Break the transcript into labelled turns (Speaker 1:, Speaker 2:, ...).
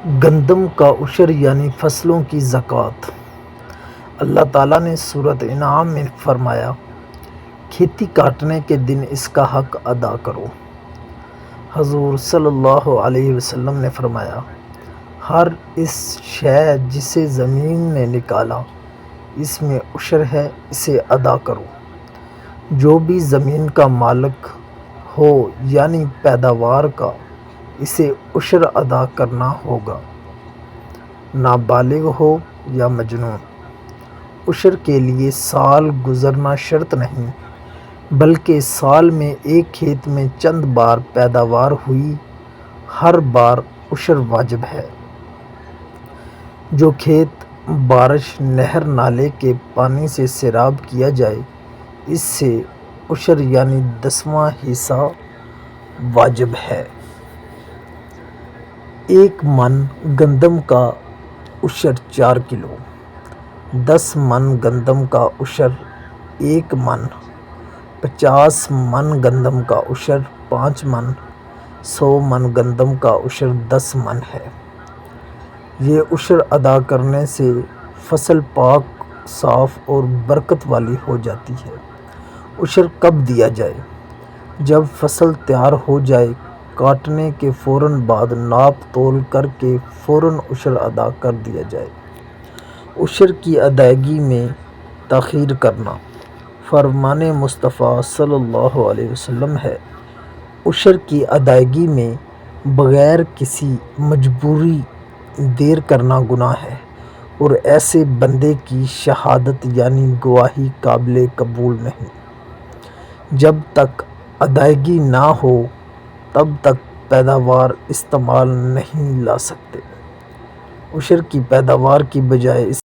Speaker 1: گندم کا عشر یعنی فصلوں کی زکوٰۃ۔ اللہ تعالیٰ نے سورۃ انعام میں فرمایا، کھیتی کاٹنے کے دن اس کا حق ادا کرو۔ حضور صلی اللہ علیہ وسلم نے فرمایا، ہر اس شے جسے زمین نے نکالا اس میں عشر ہے، اسے ادا کرو۔ جو بھی زمین کا مالک ہو یعنی پیداوار کا، اسے عشر ادا کرنا ہوگا، نابالغ ہو یا مجنون۔ عشر کے لیے سال گزرنا شرط نہیں، بلکہ سال میں ایک کھیت میں چند بار پیداوار ہوئی، ہر بار عشر واجب ہے۔ جو کھیت بارش، نہر، نالے کے پانی سے سیراب کیا جائے، اس سے عشر یعنی 10واں حصہ واجب ہے۔ 1 من گندم کا عشر 4 کلو، 10 من گندم کا عشر 1 من، 50 من گندم کا عشر 5 من، 100 من گندم کا عشر 10 من ہے۔ یہ عشر ادا کرنے سے فصل پاک، صاف اور برکت والی ہو جاتی ہے۔ عشر کب دیا جائے؟ جب فصل تیار ہو جائے، کاٹنے کے فوراً بعد ناپ تول کر کے فوراً عشر ادا کر دیا جائے۔ عشر کی ادائیگی میں تاخیر کرنا فرمان مصطفیٰ صلی اللہ علیہ وسلم ہے۔ عشر کی ادائیگی میں بغیر کسی مجبوری دیر کرنا گناہ ہے اور ایسے بندے کی شہادت یعنی گواہی قابل قبول نہیں۔ جب تک ادائیگی نہ ہو تب تک پیداوار استعمال نہیں لا سکتے۔ عشر کی پیداوار کی بجائے